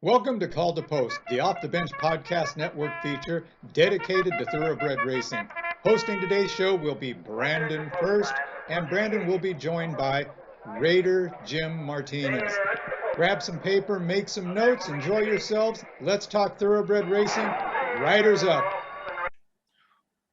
Welcome to Call to Post, the Off the Bench Podcast Network feature dedicated to thoroughbred racing. Hosting today's show will be Brandon Ferst, and Brandon will be joined by Raider Jim Martinez. Grab some paper, make some notes, enjoy yourselves. Let's talk thoroughbred racing. Riders up.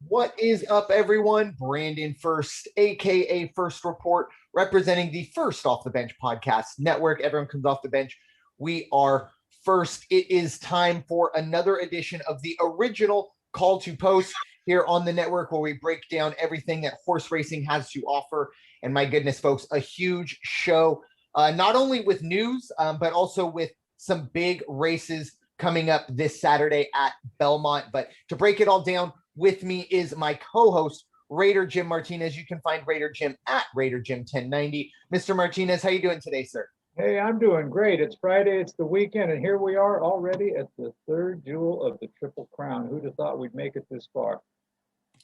What is up, everyone? Brandon Ferst, aka First Report, representing the First Off the Bench Podcast Network. Everyone comes off the bench. We are First. It is time for another edition of the original Call to Post here on the network, where we break down everything that horse racing has to offer. And my goodness, folks, a huge show, not only with news, but also with some big races coming up this Saturday at Belmont. But to break it all down, with me is my co-host, Raider Jim Martinez. You can find Raider Jim at Raider Jim 1090. Mr. Martinez, how you doing today, sir? Hey, I'm doing great. It's Friday, it's the weekend, and here we are already at the third jewel of the Triple Crown. Who'd have thought we'd make it this far?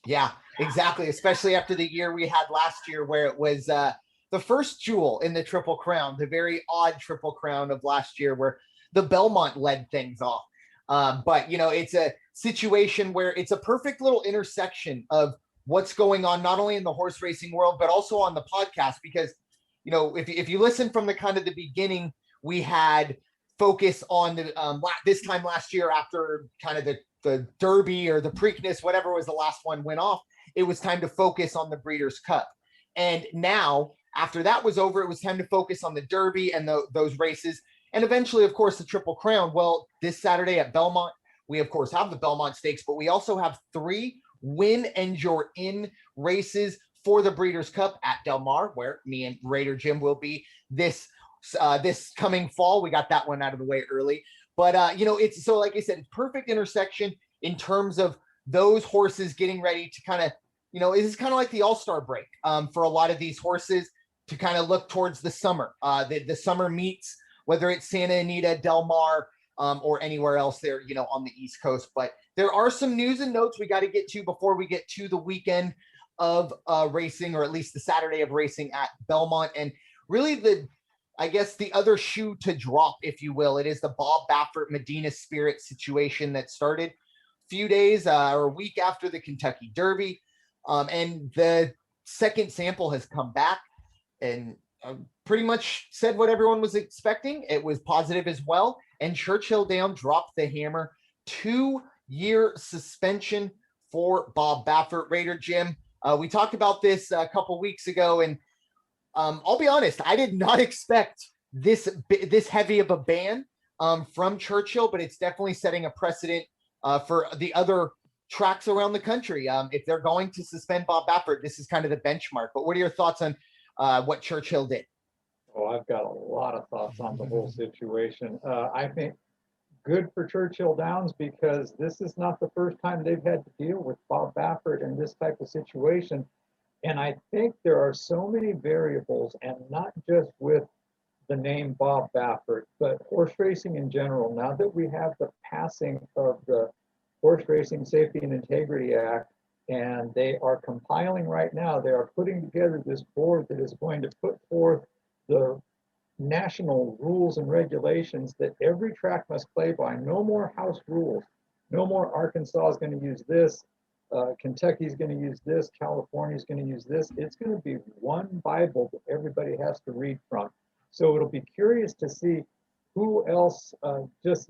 Yeah, exactly. Especially after the year we had last year, where it was the first jewel in the Triple Crown, the very odd Triple Crown of last year, where the Belmont led things off. But, you know, it's a situation where it's a perfect little intersection of what's going on, not only in the horse racing world, but also on the podcast, because, you know, if you listen from the kind of the beginning, we had focus on the this time last year, after kind of the Derby or the Preakness, whatever was the last one went off, it was time to focus on the Breeders' Cup. And now, after that was over, it was time to focus on the Derby and those races. And eventually, of course, the Triple Crown. Well, this Saturday at Belmont, we, of course, have the Belmont Stakes, but we also have 3 win and you're in races for the Breeders' Cup at Del Mar, where me and Raider Jim will be this coming fall. We got that one out of the way early. But, you know, it's so, like I said, it's perfect intersection in terms of those horses getting ready to kind of, you know, this is kind of like the all-star break for a lot of these horses to kind of look towards the summer, the summer meets, whether it's Santa Anita, Del Mar, or anywhere else there, you know, on the East Coast. But there are some news and notes we got to get to before we get to the weekend of racing, or at least the Saturday of racing at Belmont. And really I guess the other shoe to drop, if you will, it is the Bob Baffert Medina Spirit situation that started a few days or a week after the Kentucky Derby. And the second sample has come back and pretty much said what everyone was expecting. It was positive as well. And Churchill Downs dropped the hammer. 2-year suspension for Bob Baffert. Raider Jim, we talked about this a couple weeks ago, and I'll be honest, I did not expect this heavy of a ban from Churchill, but it's definitely setting a precedent for the other tracks around the country. If they're going to suspend Bob Baffert, this is kind of the benchmark. But what are your thoughts on what Churchill did? Oh, I've got a lot of thoughts on the whole situation. I think good for Churchill Downs, because this is not the first time they've had to deal with Bob Baffert in this type of situation. And I think there are so many variables, and not just with the name Bob Baffert, but horse racing in general. Now that we have the passing of the Horse Racing Safety and Integrity Act, and they are compiling right now, they are putting together this board that is going to put forth the national rules and regulations that every track must play by. No more house rules. No more Arkansas is going to use this. Kentucky is going to use this. California is going to use this. It's going to be one Bible that everybody has to read from. So it'll be curious to see who else just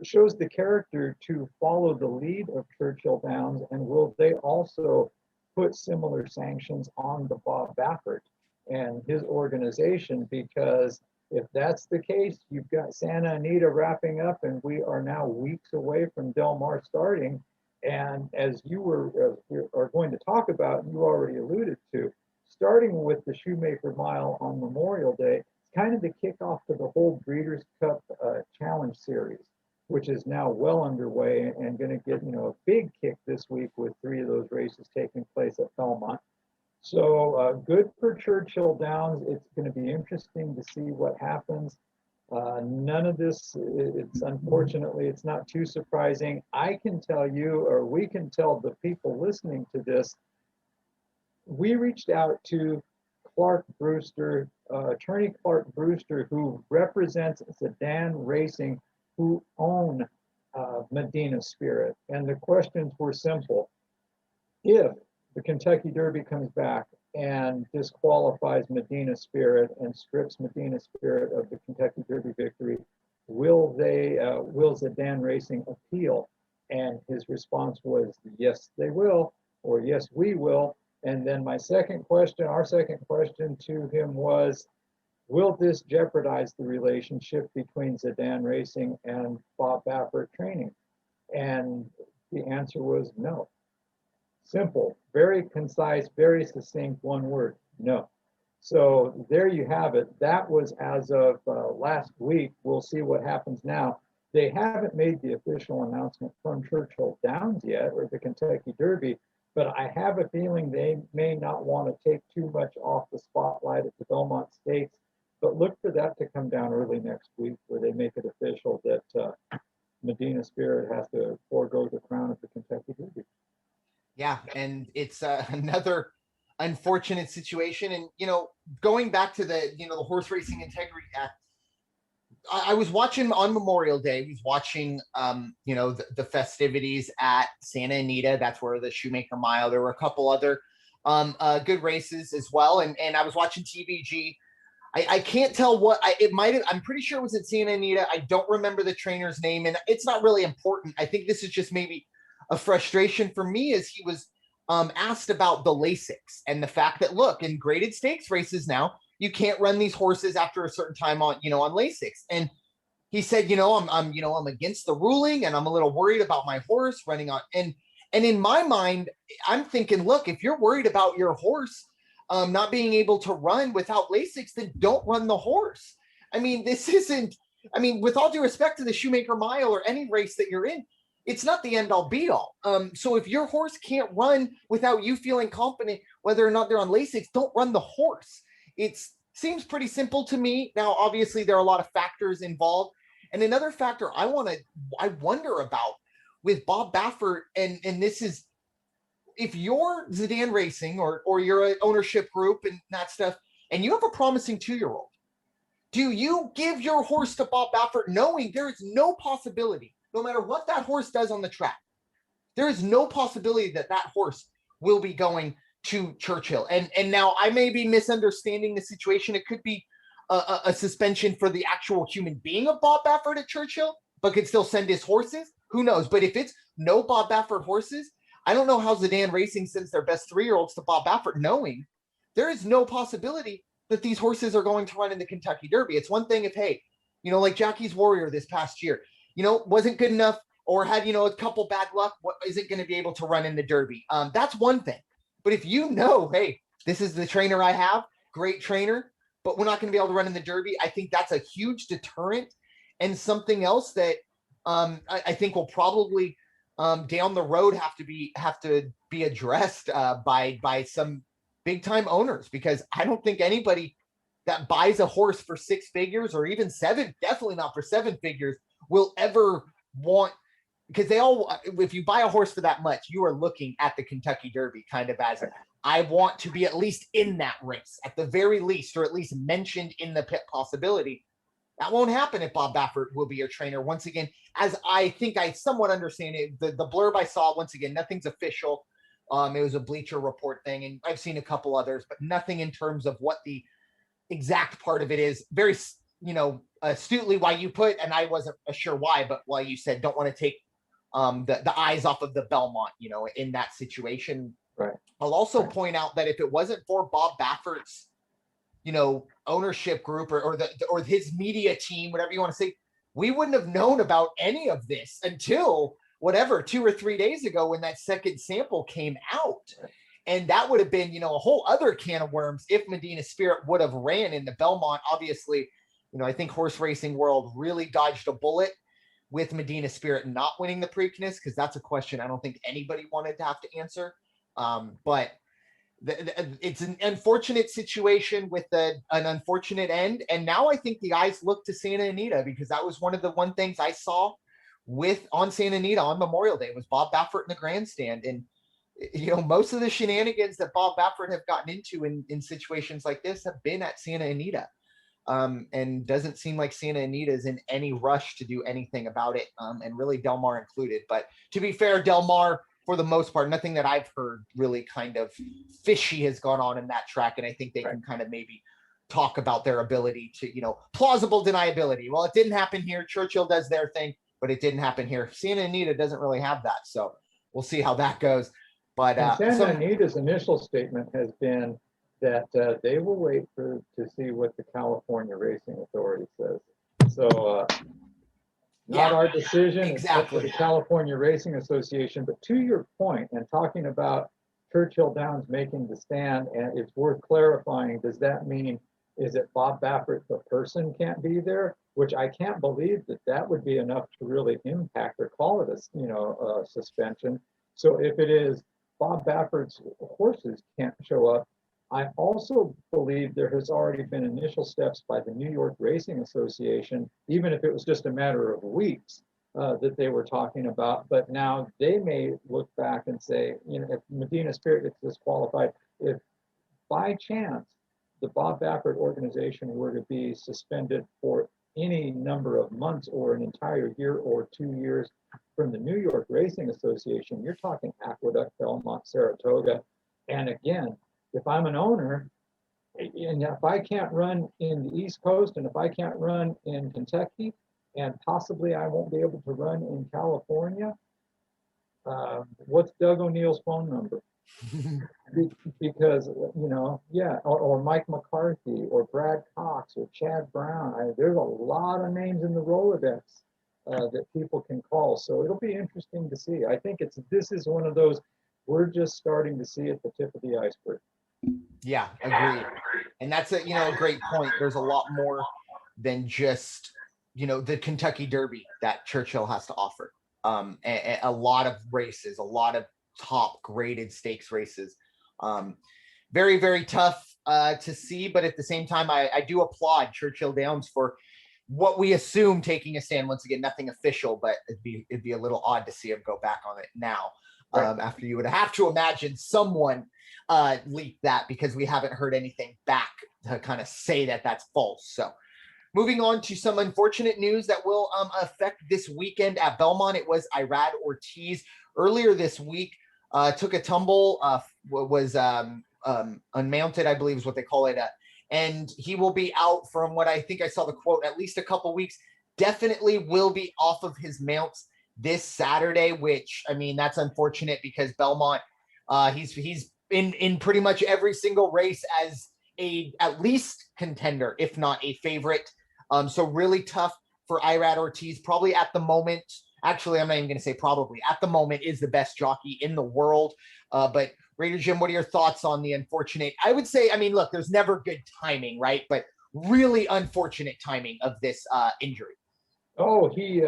shows the character to follow the lead of Churchill Downs, and will they also put similar sanctions on the Bob Baffert and his organization? Because if that's the case, you've got Santa Anita wrapping up, and we are now weeks away from Del Mar starting. And as we are going to talk about, and you already alluded to, starting with the Shoemaker Mile on Memorial Day, it's kind of the kickoff to the whole Breeders' Cup Challenge Series, which is now well underway and going to get, you know, a big kick this week with 3 of those races taking place at Belmont. So good for Churchill Downs. It's going to be interesting to see what happens. None of this, unfortunately, it's not too surprising. I can tell you, or we can tell the people listening to this, we reached out to Clark Brewster, attorney Clark Brewster, who represents Sedan Racing who own Medina Spirit. And the questions were simple. If the Kentucky Derby comes back and disqualifies Medina Spirit and strips Medina Spirit of the Kentucky Derby victory, will Zidane Racing appeal? And his response was, yes, they will, or yes, we will. And then our second question to him was, will this jeopardize the relationship between Zidane Racing and Bob Baffert Training? And the answer was no. Simple, very concise, very succinct, one word, no. So there you have it. That was as of last week. We'll see what happens now. They haven't made the official announcement from Churchill Downs yet, or the Kentucky Derby, but I have a feeling they may not want to take too much off the spotlight at the Belmont Stakes. But look for that to come down early next week, where they make it official that Medina Spirit has to forego the crown of the Kentucky Derby. Yeah, and it's another unfortunate situation. And, you know, going back to the Horse Racing Integrity Act, I was watching on Memorial Day, I was watching, the festivities at Santa Anita. That's where the Shoemaker Mile, there were a couple other good races as well. And I was watching TVG. I can't tell I'm pretty sure it was at Santa Anita. I don't remember the trainer's name, and it's not really important. I think this is just maybe a frustration for me, as he was asked about the Lasix and the fact that, look, in graded stakes races now, you can't run these horses after a certain time on Lasix. And he said, I'm against the ruling, and I'm a little worried about my horse running on. And in my mind, I'm thinking, look, if you're worried about your horse not being able to run without Lasix, then don't run the horse. I mean, with all due respect to the Shoemaker Mile or any race that you're in, it's not the end all be all. So if your horse can't run without you feeling confident, whether or not they're on Lasix, don't run the horse. It seems pretty simple to me. Now, obviously, there are a lot of factors involved. And another factor I wonder about with Bob Baffert, and this is, if you're Zidane Racing or you're an ownership group and that stuff, and you have a promising 2-year-old, do you give your horse to Bob Baffert knowing there is no possibility, no matter what that horse does on the track, there is no possibility that horse will be going to Churchill? And now I may be misunderstanding the situation. It could be a suspension for the actual human being of Bob Baffert at Churchill, but could still send his horses. Who knows? But if it's no Bob Baffert horses, I don't know how Zidane Racing sends their best 3-year-olds to Bob Baffert, knowing there is no possibility that these horses are going to run in the Kentucky Derby. It's one thing if, hey, like Jackie's Warrior this past year, wasn't good enough or had, a couple bad luck, what isn't going to be able to run in the Derby. That's one thing. But if hey, this is the trainer I have, great trainer, but we're not going to be able to run in the Derby, I think that's a huge deterrent, and something else that I think will probably down the road have to be addressed by some big time owners, because I don't think anybody that buys a horse for 6 figures or even 7, definitely not for 7 figures, will ever want, because if you buy a horse for that much, you are looking at the Kentucky Derby kind of as, I want to be at least in that race at the very least, or at least mentioned in the pit possibility. That won't happen if Bob Baffert will be your trainer. Once again, as I think I somewhat understand it, the blurb I saw, once again, nothing's official. It was a Bleacher Report thing, and I've seen a couple others, but nothing in terms of what the exact part of it is. Very, astutely why you put, and I wasn't sure why, but why you said don't want to take the eyes off of the Belmont, in that situation. Right. I'll also point out that if it wasn't for Bob Baffert's, ownership group or his media team, whatever you want to say, we wouldn't have known about any of this until 2 or 3 days ago when that second sample came out. And that would have been, a whole other can of worms if Medina Spirit would have ran in the Belmont. Obviously, I think horse racing world really dodged a bullet with Medina Spirit not winning the Preakness, because that's a question I don't think anybody wanted to have to answer. But it's an unfortunate situation with an unfortunate end. And now I think the eyes look to Santa Anita, because that was one of the things I saw on Santa Anita on Memorial Day was Bob Baffert in the grandstand. And, most of the shenanigans that Bob Baffert have gotten into in situations like this have been at Santa Anita. and doesn't seem like Santa Anita is in any rush to do anything about it, and really Del Mar included. But to be fair, Del Mar, for the most part, nothing that I've heard really kind of fishy has gone on in that track, and I think they can kind of maybe talk about their ability to, plausible deniability. Well, it didn't happen here. Churchill does their thing, but it didn't happen here. Santa Anita doesn't really have that, so we'll see how that goes. But Santa Anita's initial statement has been that they will wait to see what the California Racing Authority says. So not our decision, exactly. It's the California Racing Association. But to your point, and talking about Churchill Downs making the stand, and it's worth clarifying, does that mean, is it Bob Baffert, the person, can't be there? Which I can't believe that would be enough to really impact or call it a suspension. So if it is Bob Baffert's horses can't show up, I also believe there has already been initial steps by the New York Racing Association, even if it was just a matter of weeks, that they were talking about. But now they may look back and say, if Medina Spirit gets disqualified, if by chance the Bob Baffert organization were to be suspended for any number of months or an entire year or 2 years from the New York Racing Association, you're talking Aqueduct, Belmont, Saratoga. And again, if I'm an owner, and if I can't run in the East Coast, and if I can't run in Kentucky, and possibly I won't be able to run in California, what's Doug O'Neill's phone number? Because, or Mike McCarthy, or Brad Cox, or Chad Brown. There's a lot of names in the Rolodex that people can call. So it'll be interesting to see. I think this is one of those, we're just starting to see at the tip of the iceberg. Yeah, agreed. And that's a great point. There's a lot more than just, the Kentucky Derby that Churchill has to offer. A lot of races, a lot of top graded stakes races. Very, very tough to see, but at the same time, I do applaud Churchill Downs for what we assume taking a stand. Once again, nothing official, but it'd be a little odd to see him go back on it now. After you would have to imagine someone leaked that, because we haven't heard anything back to kind of say that that's false. So moving on to some unfortunate news that will affect this weekend at Belmont. It was Irad Ortiz earlier this week, took a tumble, was unmounted, I believe is what they call it. And he will be out from what I think I saw the quote, at least a couple weeks. Definitely will be off of his mounts this Saturday, which, I mean, that's unfortunate because Belmont, he's in pretty much every single race as at least contender, if not a favorite. So really tough for Irad Ortiz. Probably at the moment, actually, I'm not even going to say probably, at the moment is the best jockey in the world. But Raider Jim, what are your thoughts on the unfortunate? I would say, I mean, look, there's never good timing, right? But really unfortunate timing of this injury. Oh, he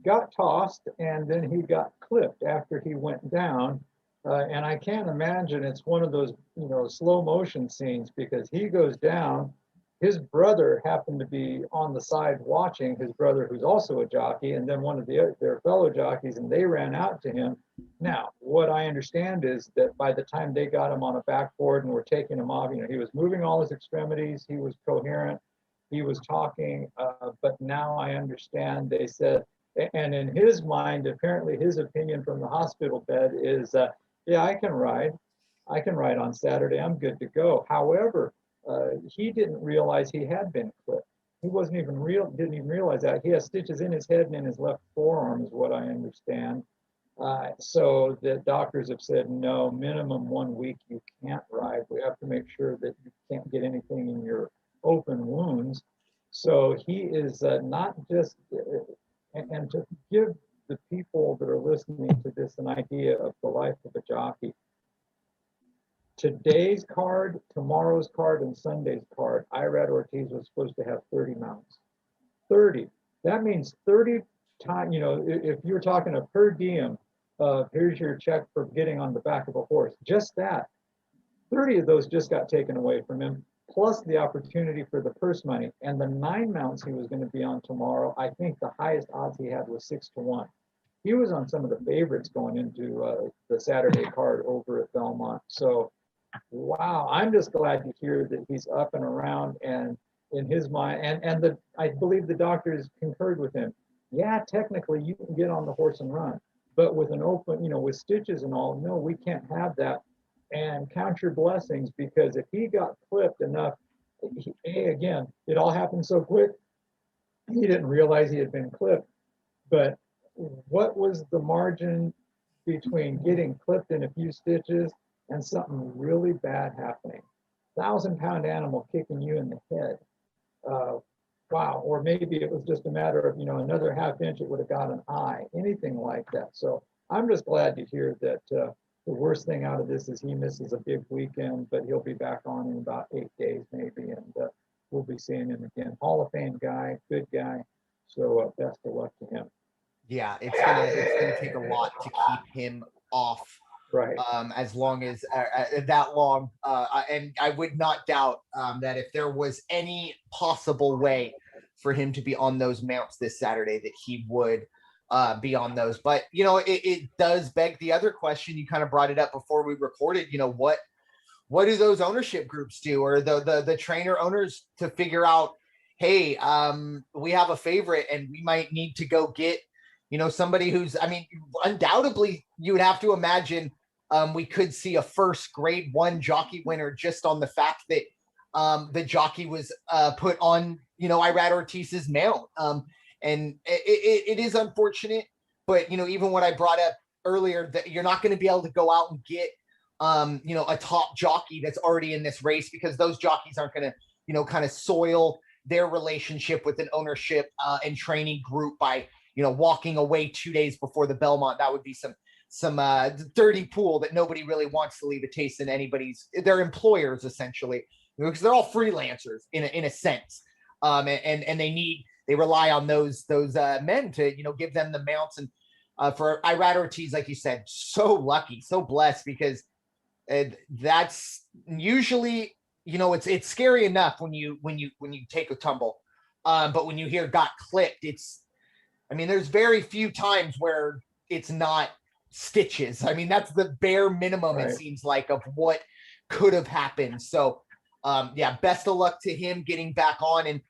got tossed and then he got clipped after he went down. And I can't imagine it's one of those, slow motion scenes, because he goes down. His brother happened to be on the side watching, his brother who's also a jockey, and then one of their fellow jockeys, and they ran out to him. Now, what I understand is that by the time they got him on a backboard and were taking him off, he was moving all his extremities, he was coherent, he was talking, but now I understand they said, and in his mind, apparently his opinion from the hospital bed is, yeah, I can ride on Saturday, I'm good to go. However, he didn't realize he had been clipped. He didn't even realize that. He has stitches in his head and in his left forearm, is what I understand. So the doctors have said, no, minimum 1 week you can't ride. We have to make sure that you can't get anything in your open wounds. So he is not just, and to give the people that are listening to this an idea of the life of a jockey, today's card, tomorrow's card, and Sunday's card, Irad Ortiz was supposed to have 30 mounts. 30. That means 30 times, if you're talking a per diem of here's your check for getting on the back of a horse, just that, 30 of those just got taken away from him, plus the opportunity for the purse money. And the 9 mounts he was going to be on tomorrow, I think the highest odds he had was 6-1. He was on some of the favorites going into the Saturday card over at Belmont. So, wow, I'm just glad to hear that he's up and around. And in his mind, and I believe the doctors concurred with him. Yeah, technically you can get on the horse and run, but with an open, with stitches and all, no, we can't have that. And count your blessings, because if he got clipped enough, again, it all happened so quick, he didn't realize he had been clipped. But what was the margin between getting clipped in a few stitches and something really bad happening? 1,000-pound animal kicking you in the head. Wow. Or maybe it was just a matter of, another half inch, it would have got an eye, anything like that. So I'm just glad to hear that the worst thing out of this is he misses a big weekend, but he'll be back on in about 8 days maybe, and we'll be seeing him again. Hall of Fame guy, good guy. So best of luck to him. Yeah, it's gonna take a lot to keep him off, right? As long as that long, and I would not doubt that if there was any possible way for him to be on those mounts this Saturday, that he would be on those. But it does beg the other question. You kind of brought it up before we recorded. What do those ownership groups do, or the trainer owners, to figure out, hey, we have a favorite and we might need to go get somebody who's, undoubtedly you would have to imagine we could see a first grade 1 jockey winner just on the fact that the jockey was put on, Irad Ortiz's mount. And it is unfortunate, but, even what I brought up earlier, that you're not going to be able to go out and get, a top jockey that's already in this race, because those jockeys aren't going to, kind of soil their relationship with an ownership and training group by, walking away 2 days before the Belmont. That would be some dirty pool that nobody really wants to leave a taste in their employers, essentially, because they're all freelancers in a sense. And they rely on those men to, give them the mounts. And for Irad Ortiz, like you said, so lucky, so blessed, because that's usually, it's scary enough when you take a tumble. But when you hear got clipped, there's very few times where it's not stitches. That's the bare minimum, right, it seems like, of what could have happened. So, best of luck to him getting back on. And,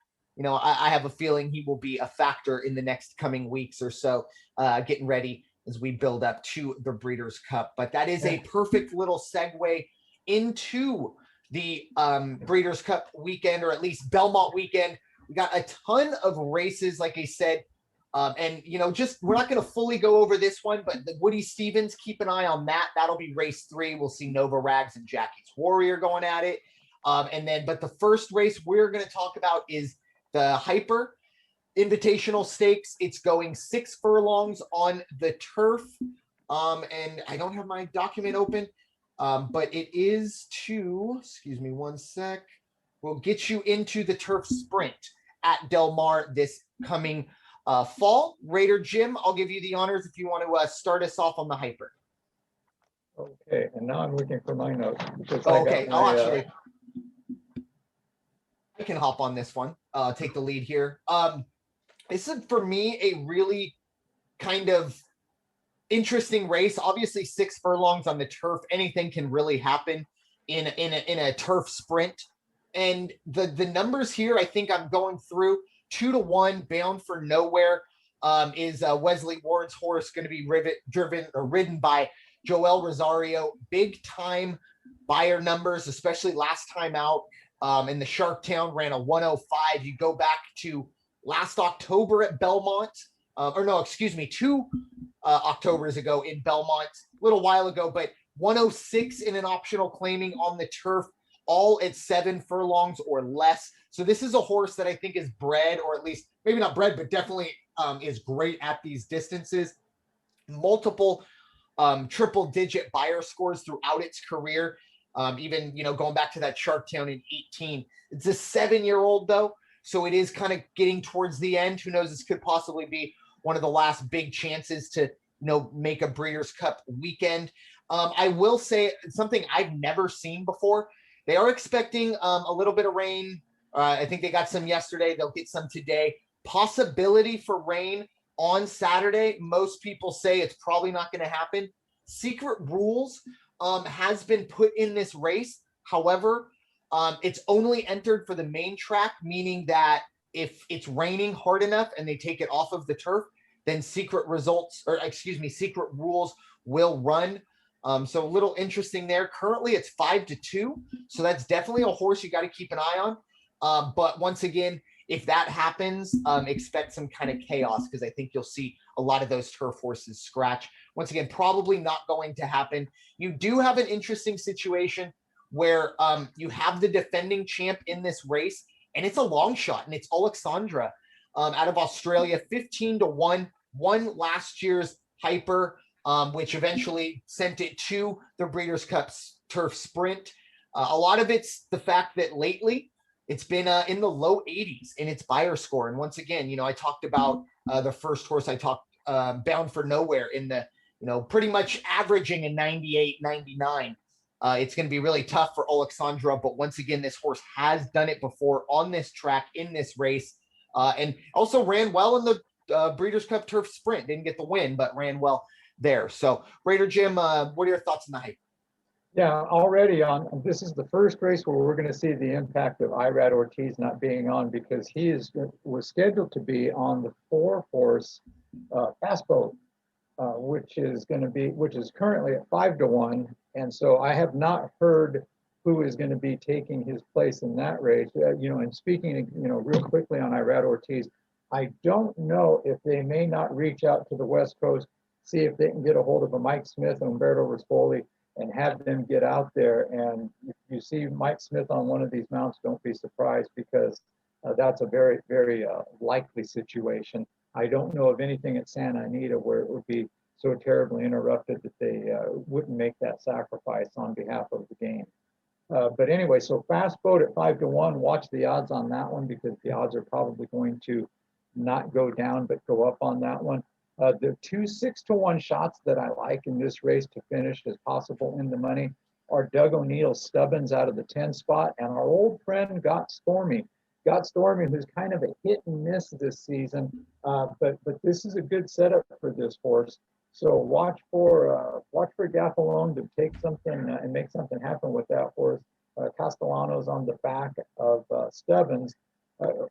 I have a feeling he will be a factor in the next coming weeks or so, getting ready as we build up to the Breeders' Cup. But that is a perfect little segue into the Breeders' Cup weekend, or at least Belmont weekend. We got a ton of races, like I said. And, we're not going to fully go over this one, but the Woody Stevens, keep an eye on that. That'll be race 3. We'll see Nova Rags and Jackie's Warrior going at it. But the first race we're going to talk about is the Hyper Invitational Stakes. It's going 6 furlongs on the turf. And I don't have my document open, but it is excuse me one sec. We'll get you into the turf sprint at Del Mar this coming fall. Raider Jim, I'll give you the honors if you want to start us off on the Hyper. Okay, and now I'm looking for my notes. Okay, I can hop on this one, take the lead here. This is, for me, a really kind of interesting race. Obviously, 6 furlongs on the turf. Anything can really happen in a turf sprint. And the numbers here, I think I'm going through, 2-1, Bound for Nowhere, is Wesley Ward's horse, going to be ridden by Joel Rosario. Big time buyer numbers, especially last time out. In the Sharktown, ran a 105. You go back to last October at Belmont, 2 Octobers ago in Belmont, a little while ago, but 106 in an optional claiming on the turf, all at 7 furlongs or less. So this is a horse that I think is bred, or at least maybe not bred, but definitely is great at these distances. Multiple triple-digit buyer scores throughout its career. Even, going back to that Sharktown in 18. It's a 7-year-old, though, so it is kind of getting towards the end. Who knows? This could possibly be one of the last big chances to, make a Breeders' Cup weekend. I will say something I've never seen before. They are expecting a little bit of rain. I think they got some yesterday. They'll get some today. Possibility for rain on Saturday. Most people say it's probably not going to happen. Secret rules has been put in this race. However, It's only entered for the main track, meaning that if it's raining hard enough and they take it off of the turf, then secret rules will run. So a little interesting there. Currently it's 5-2. So that's definitely a horse you got to keep an eye on. But once again, if that happens, expect some kind of chaos, because I think you'll see a lot of those turf horses scratch. Once again, probably not going to happen. You do have an interesting situation where you have the defending champ in this race, and it's a long shot, and it's Alexandra out of Australia, 15-1, won last year's Hyper, which eventually sent it to the Breeders' Cup Turf Sprint. A lot of it's the fact that lately it's been in the low 80s in its buyer score. And once again, I talked about the first horse I talked, Bound for Nowhere, in the, pretty much averaging a 98, 99. It's going to be really tough for Alexandra, but once again, this horse has done it before on this track in this race, and also ran well in the Breeders' Cup Turf Sprint. Didn't get the win, but ran well there. So, Raider Jim, what are your thoughts on the hype? Yeah, already this is the first race where we're going to see the impact of Irad Ortiz not being on, because he was scheduled to be on the 4-horse Fast Boat, which is currently at 5-1, and so I have not heard who is going to be taking his place in that race. And speaking, real quickly on Irad Ortiz, I don't know if they may not reach out to the West Coast, see if they can get a hold of a Mike Smith and Umberto Rispoli, and have them get out there. And if you see Mike Smith on one of these mounts, don't be surprised, because that's a very, very likely situation. I don't know of anything at Santa Anita where it would be so terribly interrupted that they wouldn't make that sacrifice on behalf of the game. But anyway, so Fast Boat at 5-1, watch the odds on that one, because the odds are probably going to not go down, but go up on that one. The 2 6-1 shots that I like in this race to finish as possible in the money are Doug O'Neill's Stubbins out of the 10 spot, and our old friend Got Stormy, who's kind of a hit and miss this season, but this is a good setup for this horse. So watch for Gaffalone to take something and make something happen with that horse. Castellanos on the back of Stubbins.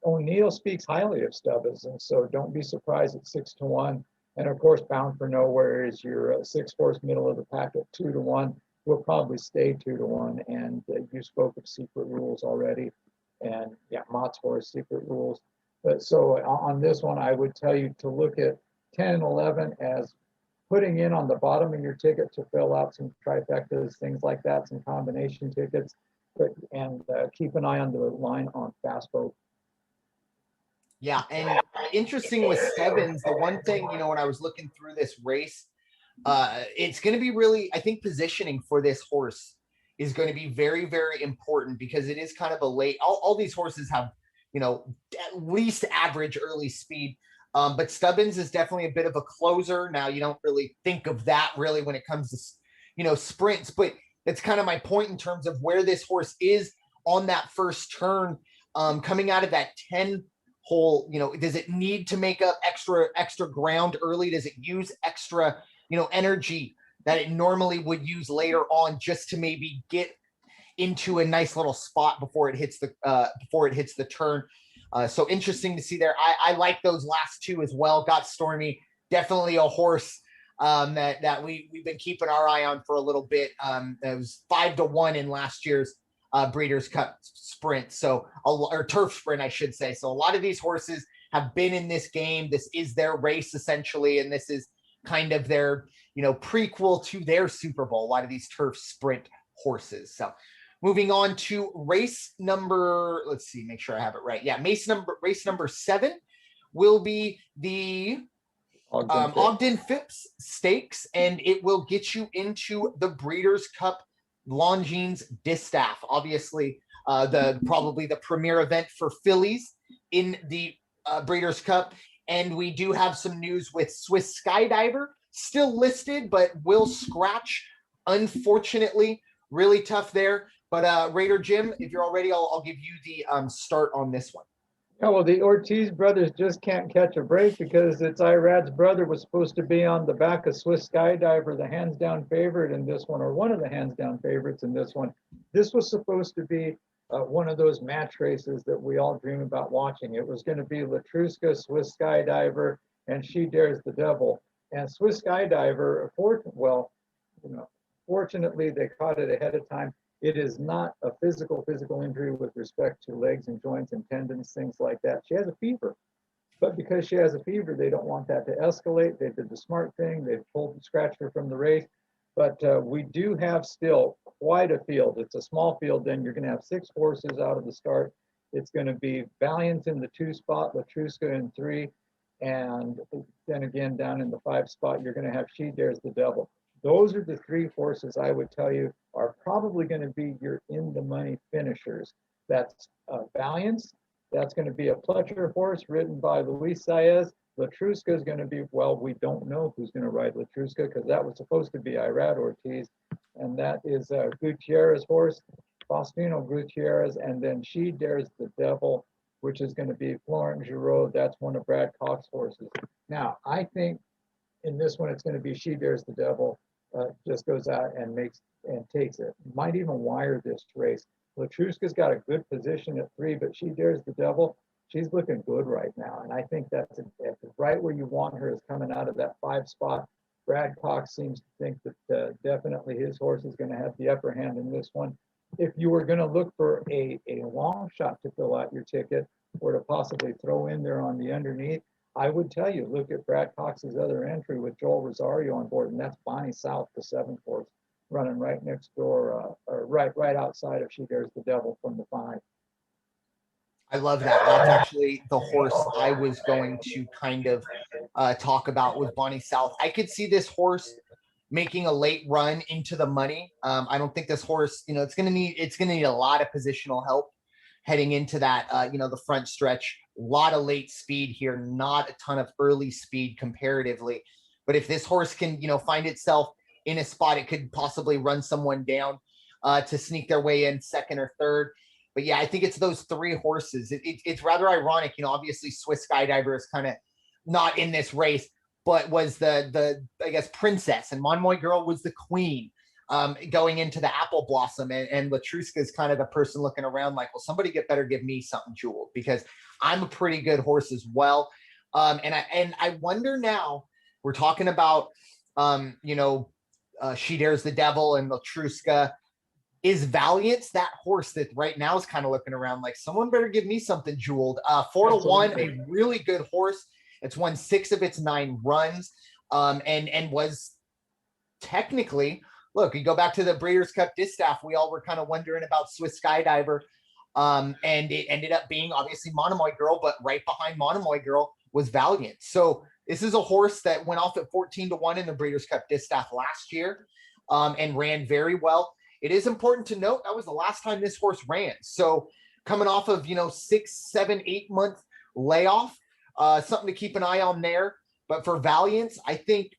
O'Neill speaks highly of Stubbins, and so don't be surprised at 6-1. And of course, Bound for Nowhere is your 6-horse middle of the pack at 2-1. Will probably stay 2-1. And you spoke of secret rules already, and yeah, Mott's horse secret rules. But so on this one, I would tell you to look at 10 and 11 as putting in on the bottom of your ticket to fill out some trifectas, things like that, some combination tickets, and keep an eye on the line on Fast Boat. Yeah, and interesting with Stubbins, the one thing, when I was looking through this race, it's going to be really, I think positioning for this horse is going to be very, very important, because it is kind of a late, all these horses have, at least average early speed, but Stubbins is definitely a bit of a closer. Now, you don't really think of that really when it comes to, sprints, but that's kind of my point in terms of where this horse is on that first turn, coming out of that 10 hole. Does it need to make up extra ground early? Does it use extra, energy that it normally would use later on, just to maybe get into a nice little spot before it hits the turn? So interesting to see there. I like those last two as well. Got Stormy, definitely a horse that we've been keeping our eye on for a little bit. It was 5-1 in last year's Breeders' Cup Sprint, or Turf Sprint, I should say. So a lot of these horses have been in this game. This is their race essentially, and this is kind of their, prequel to their Super Bowl. A lot of these Turf Sprint horses. So moving on to race number, let's see, make sure I have it right. Yeah, race number 7 will be the Ogden Phipps Stakes, and it will get you into the Breeders' Cup Longines Distaff. Obviously, probably the premier event for fillies in the Breeders' Cup. And we do have some news with Swiss Skydiver still listed, but will scratch, unfortunately. Really tough there. But Raider Jim, if you're all ready, I'll give you the start on this one. Yeah, well, the Ortiz brothers just can't catch a break, because it's Irad's brother was supposed to be on the back of Swiss Skydiver, the hands-down favorite in this one, or one of the hands-down favorites in this one. This was supposed to be one of those match races that we all dream about watching. It was going to be Latruska, Swiss Skydiver, and She Dares the Devil. And Swiss Skydiver, fortunately, they caught it ahead of time. It is not a physical injury with respect to legs and joints and tendons, things like that. She has a fever. But because she has a fever, they don't want that to escalate. They did the smart thing. They scratched her from the race. But we do have still quite a field. It's a small field. Then you're going to have 6 horses out of the start. It's going to be Valiant in the 2 spot, Latruska in 3. And then again, down in the 5 spot, you're going to have She Dares the Devil. Those are the 3 horses I would tell you are probably going to be your in-the-money finishers. That's Valiance. That's going to be a Pletcher horse ridden by Luis Saez. Latruska is going to be, well, we don't know who's going to ride Latruska because that was supposed to be Irad Ortiz. And that is Gutierrez horse, Faustino Gutierrez. And then She Dares the Devil, which is going to be Florent Giraud. That's one of Brad Cox's horses. Now, I think in this one, it's going to be She Dares the Devil. Just goes out and takes it. Might even wire this race. Latruska's got a good position at 3, but She Dares the Devil, she's looking good right now. And I think that's right where you want her, is coming out of that 5 spot. Brad Cox seems to think that definitely his horse is going to have the upper hand in this one. If you were going to look for a long shot to fill out your ticket or to possibly throw in there on the underneath, I would tell you, look at Brad Cox's other entry with Joel Rosario on board, and that's Bonnie South, the 7th horse, running right next door, or right outside of She Dares the Devil from the 5. I love that. That's actually the horse I was going to kind of talk about with Bonnie South. I could see this horse making a late run into the money. I don't think this horse, it's going to need a lot of positional help heading into that, the front stretch. A lot of late speed here, not a ton of early speed comparatively. But if this horse can, find itself in a spot, it could possibly run someone down to sneak their way in 2nd or 3rd. But yeah, I think it's those 3 horses. It's rather ironic, obviously Swiss Skydiver is kind of not in this race, but was the I guess Princess, and Monomoy Girl was the queen going into the Apple Blossom, and Latruska is kind of the person looking around like, well, somebody better give me something jeweled because I'm a pretty good horse as well. And I wonder now, we're talking about She Dares the Devil and Latruska. Is Valiance that horse that right now is kind of looking around like someone better give me something jeweled? 4-1, a really good horse. It's won 6 of its 9 runs, and was technically, look, you go back to the Breeders' Cup Distaff, we all were kind of wondering about Swiss Skydiver, and it ended up being obviously Monomoy Girl, but right behind Monomoy Girl was Valiant. So this is a horse that went off at 14-1 in the Breeders' Cup Distaff last year, and ran very well. It is important to note that was the last time this horse ran. So coming off of, 6, 7, 8 month layoff, something to keep an eye on there. But for Valiance, I think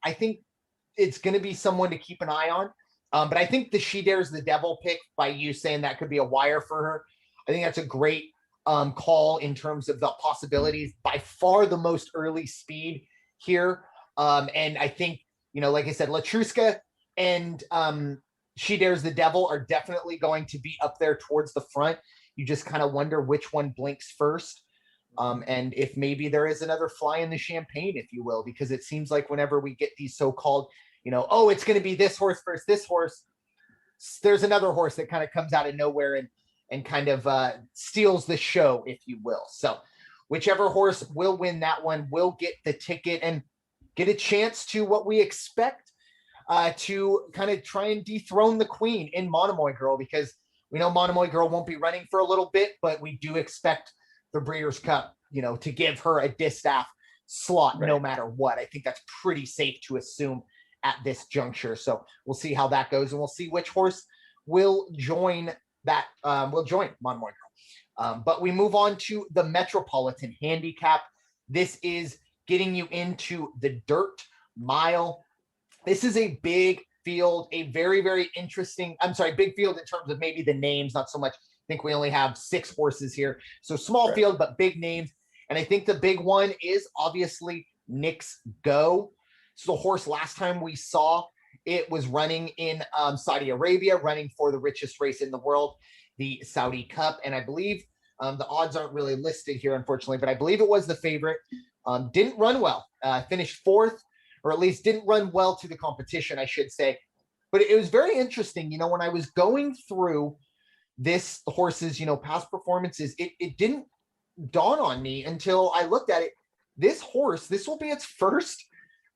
it's going to be someone to keep an eye on. But I think the She Dares the Devil pick, by you saying that could be a wire for her, I think that's a great call in terms of the possibilities. By far the most early speed here. And I think, like I said, Latruska and She Dares the Devil are definitely going to be up there towards the front. You just kind of wonder which one blinks first. And if maybe there is another fly in the champagne, if you will, because it seems like whenever we get these so-called, it's going to be this horse versus this horse, there's another horse that kind of comes out of nowhere and kind of steals the show, if you will. So whichever horse will win that one will get the ticket and get a chance to what we expect to kind of try and dethrone the queen in Monomoy Girl, because we know Monomoy Girl won't be running for a little bit, but we do expect the Breeders' Cup, to give her a distaff slot no matter what. I think that's pretty safe to assume at this juncture. So we'll see how that goes, and we'll see which horse will join that, will join Monomoy Girl. But we move on to the Metropolitan Handicap. This is getting you into the dirt mile. This is a big field, a very, very interesting, big field in terms of maybe the names, not so much. I think we only have 6 horses here. So small field, but big names. And I think the big one is obviously Nick's Go. So the horse last time we saw It was running in Saudi Arabia, running for the richest race in the world, the Saudi Cup. And I believe the odds aren't really listed here, unfortunately, but I believe it was the favorite. Didn't run well, finished fourth, or at least didn't run well to the competition, I should say. But it was very interesting. When I was going through the horse's, past performances, it didn't dawn on me until I looked at it. This horse, this will be its first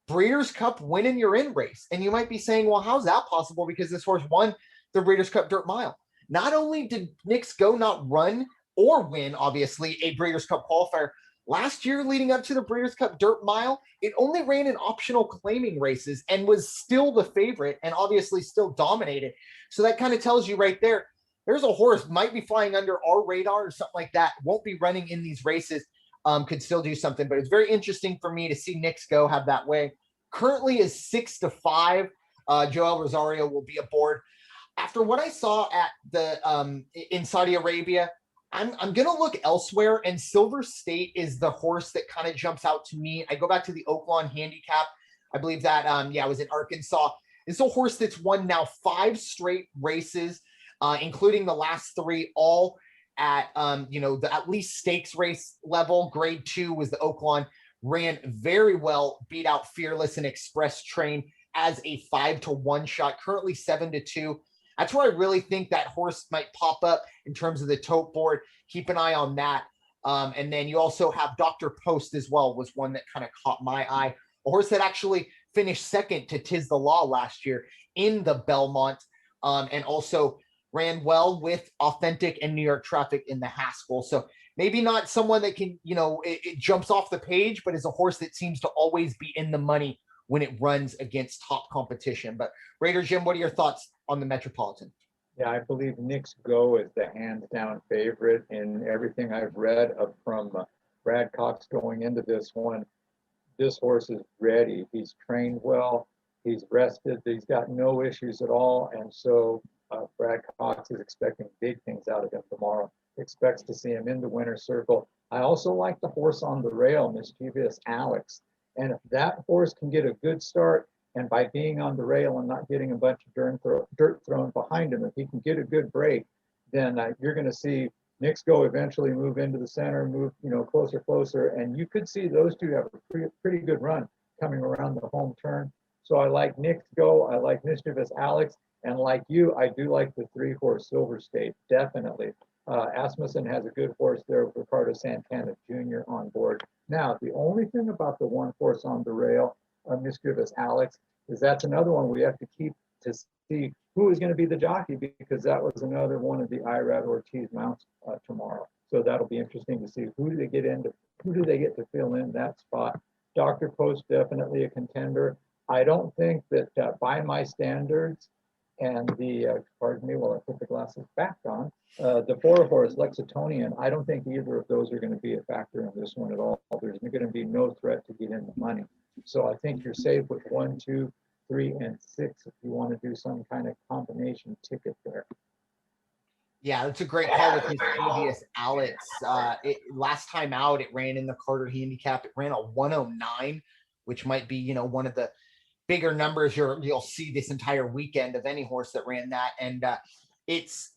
Breeders' Cup win in your in race. And you might be saying, well, how's that possible? Because this horse won the Breeders' Cup Dirt Mile. Not only did Knicks Go not run or win, obviously, a Breeders' Cup qualifier, last year leading up to the Breeders' Cup Dirt Mile, it only ran in optional claiming races and was still the favorite and obviously still dominated. So that kind of tells you right there, there's a horse might be flying under our radar or something like that, won't be running in these races, could still do something. But it's very interesting for me to see Knicks Go have that way. Currently is 6-5. Joel Rosario will be aboard. After what I saw at the in Saudi Arabia, I'm going to look elsewhere, and Silver State is the horse that kind of jumps out to me. I go back to the Oaklawn handicap. I believe that, it was in Arkansas. It's a horse that's won now 5 straight races, including the last 3, all at, the at least stakes race level. Grade 2 was the Oaklawn, ran very well, beat out Fearless and Express Train as a 5-1 shot, currently 7-2. That's where I really think that horse might pop up in terms of the tote board. Keep an eye on that. And then you also have Dr. Post as well, was one that kind of caught my eye. A horse that actually finished second to Tis the Law last year in the Belmont, and also ran well with Authentic and New York Traffic in the Haskell. So maybe not someone that can, it jumps off the page, but is a horse that seems to always be in the money when it runs against top competition. But Raider Jim, what are your thoughts on the Metropolitan? Yeah, I believe Knicks Go is the hands-down favorite in everything I've read from Brad Cox going into this one. This horse is ready. He's trained well. He's rested. He's got no issues at all. And so Brad Cox is expecting big things out of him tomorrow. Expects to see him in the winner's circle. I also like the horse on the rail, Mischievous Alex. And if that horse can get a good start, and by being on the rail and not getting a bunch of dirt thrown behind him, if he can get a good break, then you're going to see Knicks Go eventually move into the center, move closer, and you could see those two have a pretty good run coming around the home turn. So I like Knicks Go, I like Mischievous Alex, and like you, I do like the 3-horse Silver State, definitely. Asmussen has a good horse there with Ricardo Santana Jr. on board. Now, the only thing about the 1 horse on the rail, Mischievous Alex, is that's another one we have to keep to see who is going to be the jockey, because that was another one of the Irad Ortiz mounts tomorrow. So that'll be interesting to see who do they get to fill in that spot. Dr. Post, definitely a contender. I don't think that by my standards, and the, pardon me while I put the glasses back on, the 4-horse Lexitonian, I don't think either of those are going to be a factor in this one at all. There's going to be no threat to get in the money. So I think you're safe with 1, 2, 3, and 6 if you want to do some kind of combination ticket there. Yeah, that's a great call with Mischievous Alex. Last time out, it ran in the Carter handicap. It ran a 109, which might be, one of the bigger numbers you'll see this entire weekend of any horse that ran that. And it's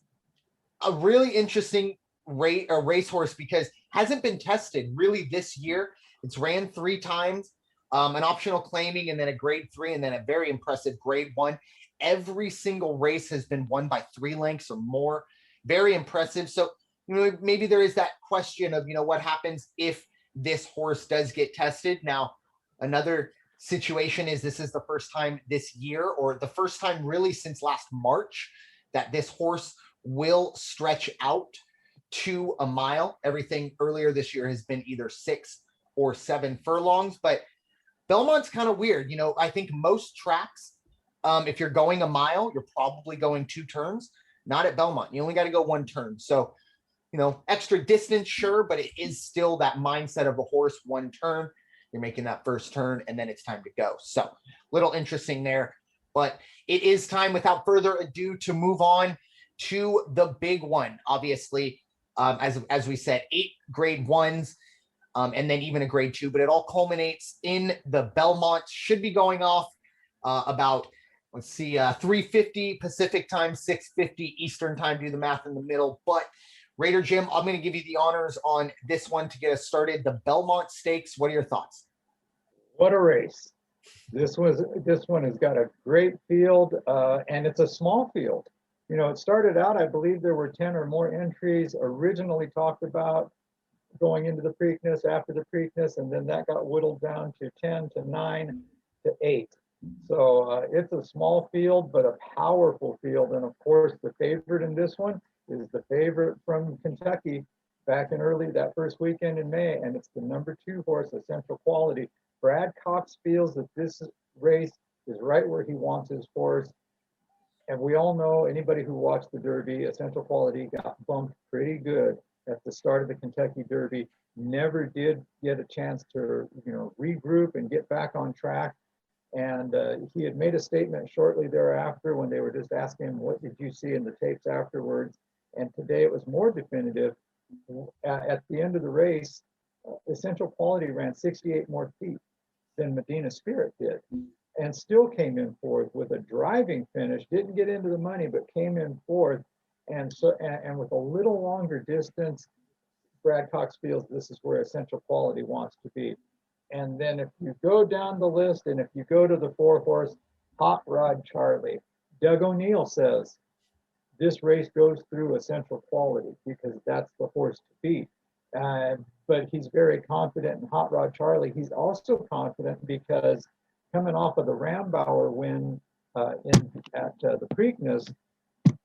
a really interesting racehorse because hasn't been tested really this year. It's ran 3 times, an optional claiming, and then a grade 3, and then a very impressive grade 1. Every single race has been won by 3 lengths or more. Very impressive. So, maybe there is that question of, what happens if this horse does get tested. Now, another situation is this is the first time this year, or the first time really since last March, that this horse will stretch out to a mile. Everything earlier this year has been either 6 or 7 furlongs, but Belmont's kind of weird. I think most tracks, if you're going a mile, you're probably going 2 turns. Not at Belmont. You only got to go 1 turn. So, extra distance, sure, but it is still that mindset of a horse, 1 turn. You're making that first turn, and then it's time to go. So, little interesting there. But it is time, without further ado, to move on to the big one. Obviously, as we said, 8 grade 1s, and then even a grade 2. But it all culminates in the Belmont. Should be going off about let's see, 3:50 Pacific time, 6:50 Eastern time. Do the math in the middle. But Raider Jim, I'm going to give you the honors on this one to get us started. The Belmont Stakes. What are your thoughts? What a race. This one has got a great field, and it's a small field. You know, it started out, I believe there were 10 or more entries originally talked about going into the Preakness, after the Preakness, and then that got whittled down to 10 to 9 to 8. So it's a small field, but a powerful field. And of course, the favorite in this one is the favorite from Kentucky back in that first weekend in May, and it's the number 2 horse, Essential Quality. Brad Cox feels that this race is right where he wants his horse. And we all know, anybody who watched the Derby, Essential Quality got bumped pretty good at the start of the Kentucky Derby. Never did get a chance to, regroup and get back on track. And he had made a statement shortly thereafter when they were just asking him, what did you see in the tapes afterwards? And today it was more definitive. At the end of the race, Essential Quality ran 68 more feet than Medina Spirit did, and still came in fourth with a driving finish. Didn't get into the money, but came in fourth. And so, and with a little longer distance, Brad Cox feels this is where Essential Quality wants to be. And then if you go down the list, and if you go to the 4 horse, Hot Rod Charlie, Doug O'Neill says this race goes through Essential Quality because that's the horse to beat. But he's very confident in Hot Rod Charlie. He's also confident because coming off of the Rambauer win at the Preakness,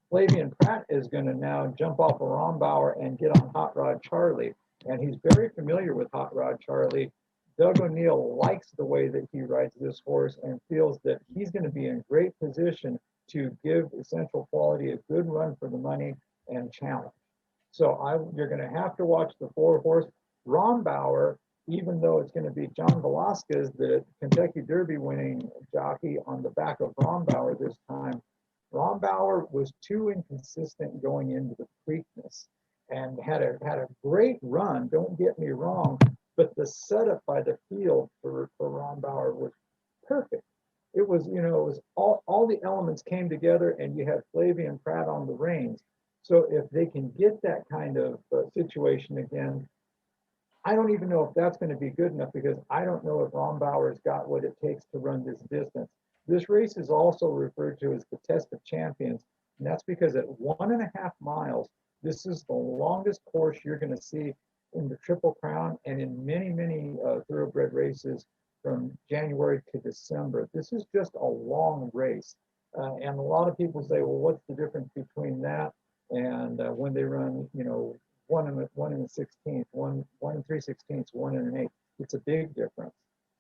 Flavian Pratt is going to now jump off of Rambauer and get on Hot Rod Charlie. And he's very familiar with Hot Rod Charlie. Doug O'Neill likes the way that he rides this horse and feels that he's going to be in great position to give Essential Quality a good run for the money and challenge. So you're going to have to watch the 4 horse. Rambauer, even though it's going to be John Velasquez, the Kentucky Derby winning jockey, on the back of Rambauer this time, Rambauer was too inconsistent going into the Preakness and had a great run, don't get me wrong, but the setup by the field for Rambauer was perfect. It was, it was all the elements came together, and you had Flavian Pratt on the reins. So if they can get that kind of situation again, I don't even know if that's going to be good enough, because I don't know if Rambauer's got what it takes to run this distance. This race is also referred to as the Test of Champions, and that's because at 1.5 miles, this is the longest course you're going to see in the Triple Crown and in many, many thoroughbred races from January to December. This is just a long race. And a lot of people say, well, what's the difference between that and when they run, 1 and 1/16, 1 and 3/16, 1 and an 1/8? It's a big difference,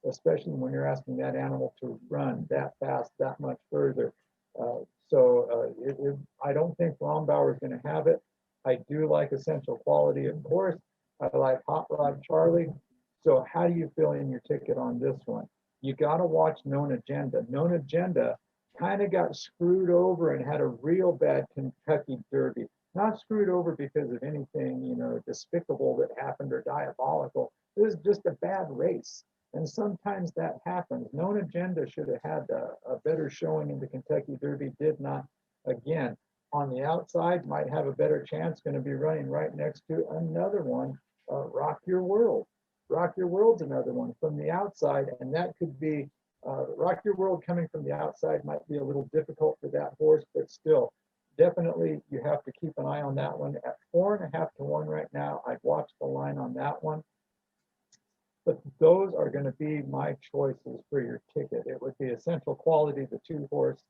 especially when you're asking that animal to run that fast, that much further. I don't think Rambauer is going to have it. I do like Essential Quality, of course. I like Hot Rod Charlie. So how do you fill in your ticket on this one? You got to watch Known Agenda. Known Agenda kind of got screwed over and had a real bad Kentucky Derby. Not screwed over because of anything, despicable that happened or diabolical. It was just a bad race. And sometimes that happens. Known Agenda should have had a better showing in the Kentucky Derby, did not. Again, on the outside, might have a better chance, going to be running right next to another one, Rock Your World. Rock Your World's another one from the outside, and that could be, Rock Your World coming from the outside might be a little difficult for that horse, but still, definitely you have to keep an eye on that one. At 4.5 to 1 right now, I'd watch the line on that one. But those are going to be my choices for your ticket. It would be Essential Quality, the 2 horse,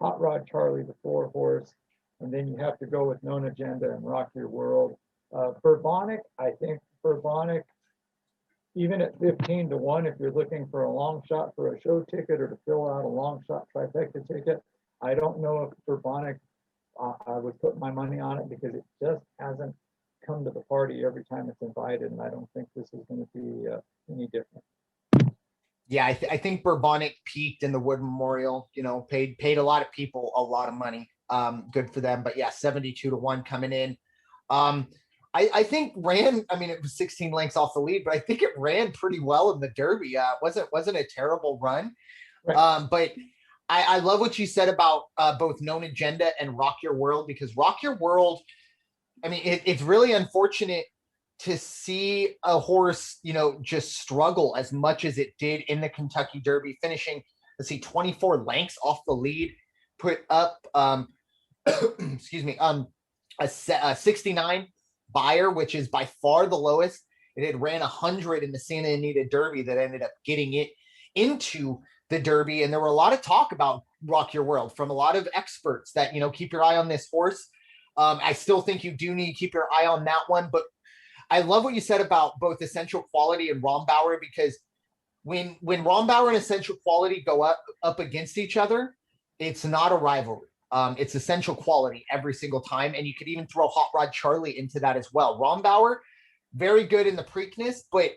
Hot Rod Charlie, the 4 horse, and then you have to go with Known Agenda and Rock Your World. Bourbonic, I think Bourbonic, even at 15 to 1, if you're looking for a long shot for a show ticket or to fill out a long shot trifecta ticket, I don't know if Bourbonic, I would put my money on it, because it just hasn't come to the party every time it's invited, and I don't think this is going to be any different. Yeah, I think Bourbonic peaked in the Wood Memorial, paid a lot of people a lot of money. Good for them. But yeah, 72 to 1 coming in. I think ran, it was 16 lengths off the lead, but I think it ran pretty well in the Derby. Wasn't a terrible run. Right. But I love what you said about both Known Agenda and Rock Your World, because Rock Your World, I mean, it's really unfortunate to see a horse, you know, just struggle as much as it did in the Kentucky Derby, finishing, let's see, 24 lengths off the lead, put up, excuse me, a 69 buyer, which is by far the lowest. It had ran 100 in the Santa Anita Derby that ended up getting it into the Derby. And there were a lot of talk about Rock Your World from a lot of experts that, you know, keep your eye on this horse. I still think you do need to keep your eye on that one, but I love what you said about both Essential Quality and Rombauer, because when Rombauer and Essential Quality go up against each other, it's not a rivalry. It's Essential Quality every single time, and you could even throw Hot Rod Charlie into that as well. Rombauer, very good in the Preakness, but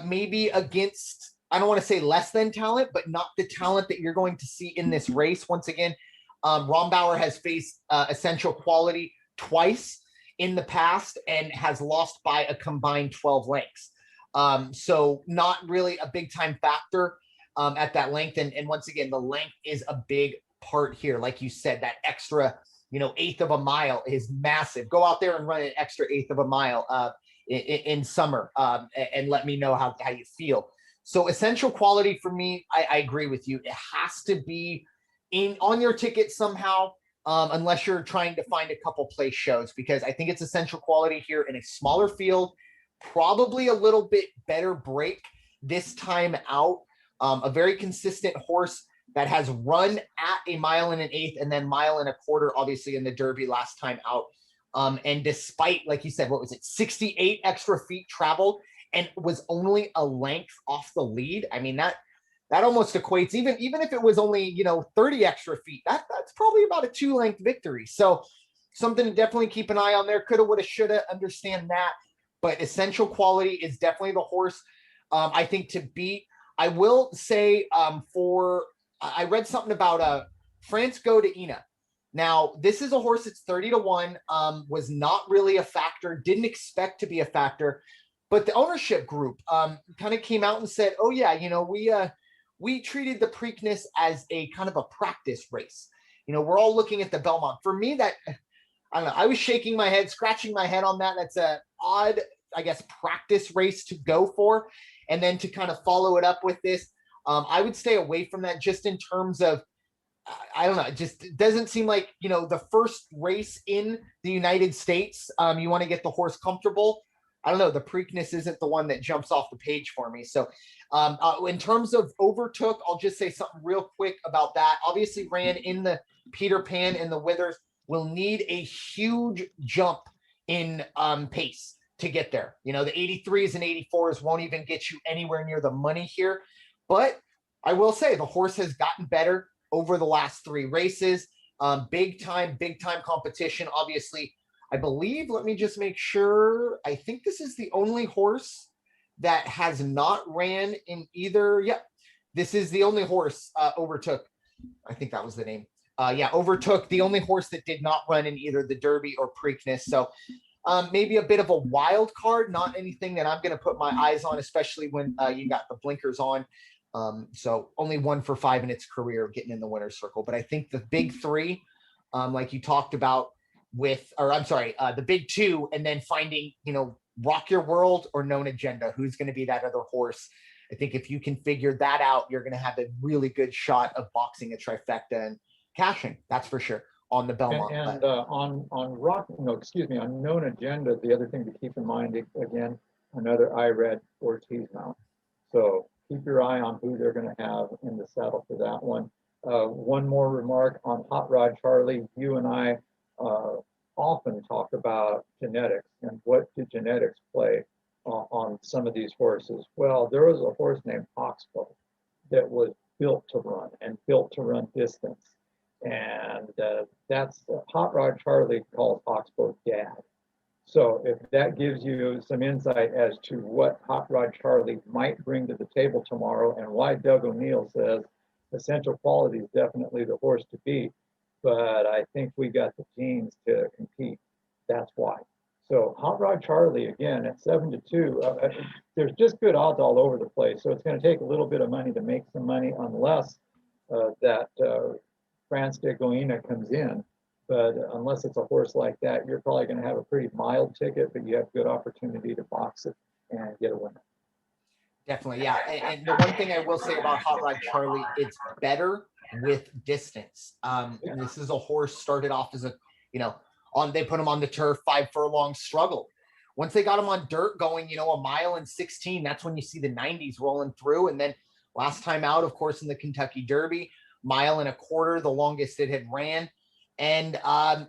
maybe against, I don't want to say less than talent, but not the talent that you're going to see in this race. Once again, Rombauer has faced Essential Quality twice in the past and has lost by a combined 12 lengths. So not really a big time factor at that length. And once again, the length is a big part here. Like you said, that extra, you know, eighth of a mile is massive. Go out there and run an extra eighth of a mile in summer and let me know how you feel. So Essential Quality for me, I agree with you. It has to be on your ticket somehow, unless you're trying to find a couple place shows, because I think it's Essential Quality here in a smaller field, probably a little bit better break this time out. A very consistent horse that has run at a mile and an eighth and then mile and a quarter, obviously in the Derby last time out. And despite, like you said, what was it, 68 extra feet traveled and was only a length off the lead. I mean, that almost equates, even if it was only, you know, 30 extra feet, that's probably about a 2-length victory. So something to definitely keep an eye on there. Coulda, woulda, shoulda, understand that. But Essential Quality is definitely the horse I think to beat. I will say I read something about France Go to Ina. Now, this is a horse that's 30-1, was not really a factor, didn't expect to be a factor. But the ownership group kind of came out and said, oh, yeah, you know, we treated the Preakness as a kind of a practice race. You know, we're all looking at the Belmont. For me, that, I don't know, I was shaking my head, scratching my head on that. That's an odd, I guess, practice race to go for. And then to kind of follow it up with this, I would stay away from that just in terms of, I don't know, it just doesn't seem like, you know, the first race in the United States, you want to get the horse comfortable. I don't know, the Preakness isn't the one that jumps off the page for me. So in terms of Overtook, I'll just say something real quick about that. Obviously ran in the Peter Pan and the Withers, will need a huge jump in pace to get there. You know, the 83s and 84s won't even get you anywhere near the money here. But I will say the horse has gotten better over the last 3 races. Big time competition, obviously. I believe, let me just make sure. I think this is the only horse that has not ran in either. Yep. This is the only horse Overtook. I think that was the name. Overtook, the only horse that did not run in either the Derby or Preakness. So maybe a bit of a wild card, not anything that I'm going to put my eyes on, especially when you got the blinkers on. So only 1 for 5 in its career getting in the winner's circle. But I think the big 3, like you talked about, the big 2, and then finding, you know, Rock Your World or Known Agenda, who's going to be that other horse. I think if you can figure that out, you're going to have a really good shot of boxing a trifecta and cashing. That's for sure on the Belmont. And on Known Agenda, the other thing to keep in mind, again, another Irad Ortiz mount. So keep your eye on who they're going to have in the saddle for that one. One more remark on Hot Rod Charlie. You and I often talk about genetics and what do genetics play on some of these horses. Well, there was a horse named Oxbow that was built to run and built to run distance. And that's Hot Rod Charlie calls Oxbow Dad. So if that gives you some insight as to what Hot Rod Charlie might bring to the table tomorrow and why Doug O'Neill says Essential Quality is definitely the horse to beat, but I think we got the genes to compete. That's why. So Hot Rod Charlie, again, at 7-2, there's just good odds all over the place. So it's going to take a little bit of money to make some money unless that France de Goina comes in. But unless it's a horse like that, you're probably going to have a pretty mild ticket, but you have good opportunity to box it and get a winner. Definitely, yeah. And the one thing I will say about Hot Rod Charlie, it's better with distance. This is a horse started off as a, they put him on the turf, 5 furlong struggle. Once they got him on dirt going, a mile and 16, that's when you see the 90s rolling through. And then last time out, of course, in the Kentucky Derby, 1.25 miles, the longest it had ran. And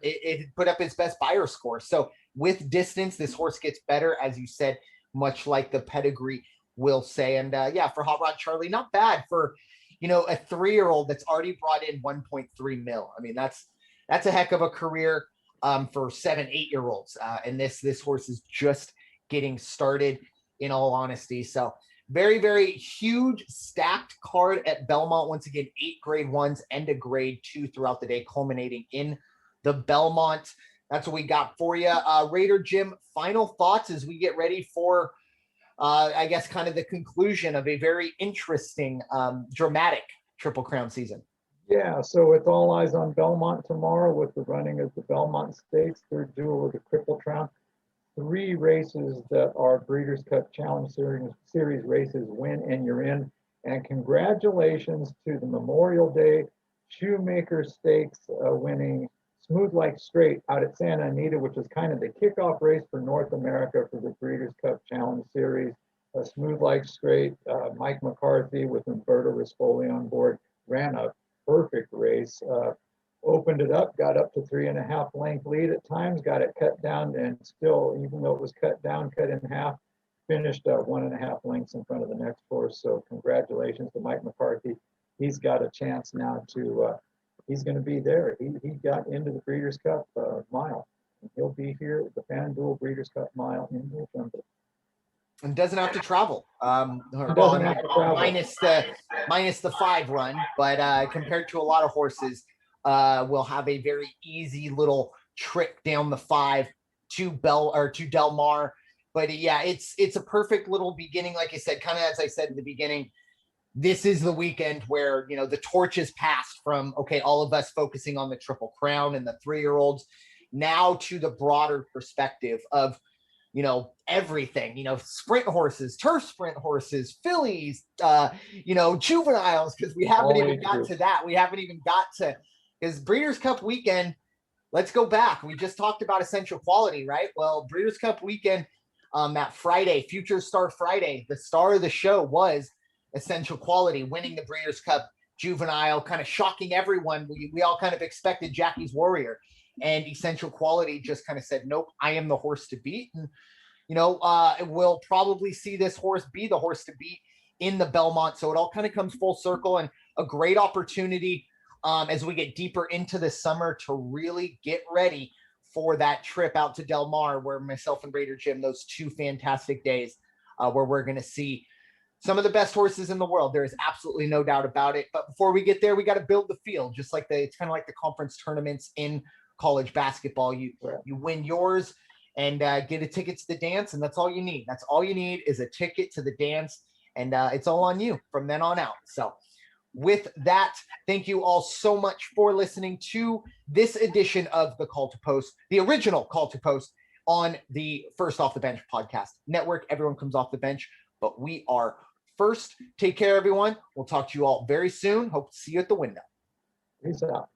it put up its best buyer score. So with distance, this horse gets better, as you said, much like the pedigree will say. And for Hot Rod Charlie, not bad for, a 3-year-old that's already brought in 1.3 mil. I mean, that's a heck of a career for 7, 8-year-olds. And this horse is just getting started, in all honesty. So very, very huge stacked card at Belmont. Once again, 8 grade 1s and a grade 2 throughout the day, culminating in the Belmont. That's what we got for you. Raider Jim, final thoughts as we get ready for, I guess, kind of the conclusion of a very interesting, dramatic Triple Crown season. Yeah, so it's all eyes on Belmont tomorrow with the running of the Belmont Stakes, third jewel of the Triple Crown. 3 races that are Breeders' Cup Challenge Series races, win and you're in. And congratulations to the Memorial Day Shoemaker Stakes winning Smooth Like Straight out at Santa Anita, which is kind of the kickoff race for North America for the Breeders' Cup Challenge Series. Smooth Like Straight, Mike McCarthy with Umberto Rispoli on board, ran a perfect race. Opened it up, got up to 3.5 length lead at times, got it cut down, and still, even though it was cut in half, finished 1.5 lengths in front of the next horse. So congratulations to Mike McCarthy. He's got a chance now to, he's going to be there. He got into the Breeders' Cup mile. He'll be here at the FanDuel Breeders' Cup mile in November. And doesn't have to travel. Minus the 5 run, but compared to a lot of horses, will have a very easy little trip down the 5 to Del Mar. But yeah, it's a perfect little beginning. Like I said, kind of as I said in the beginning, this is the weekend where, the torch is passed from, okay, all of us focusing on the Triple Crown and the 3-year-olds, now to the broader perspective of, everything, sprint horses, turf sprint horses, fillies, juveniles, because we haven't even got to that. We haven't even got to, because Breeders' Cup weekend, let's go back. We just talked about Essential Quality, right? Well, Breeders' Cup weekend, that Friday, Future Star Friday, the star of the show was Essential Quality, winning the Breeders' Cup Juvenile, kind of shocking everyone. We all kind of expected Jackie's Warrior, and Essential Quality just kind of said, nope, I am the horse to beat. And, we'll probably see this horse be the horse to beat in the Belmont. So it all kind of comes full circle, and a great opportunity as we get deeper into the summer to really get ready for that trip out to Del Mar, where myself and Raider Jim, those 2 fantastic days where we're going to see some of the best horses in the world. There is absolutely no doubt about it. But before we get there, we got to build the field, just like it's kind of like the conference tournaments in college basketball. You win yours and get a ticket to the dance, and that's all you need. That's all you need is a ticket to the dance, and it's all on you from then on out. So with that, thank you all so much for listening to this edition of the Call to Post, the original Call to Post on the First Off the Bench podcast network. Everyone comes off the bench, but we are first. Take care, everyone. We'll talk to you all very soon. Hope to see you at the window. Peace out.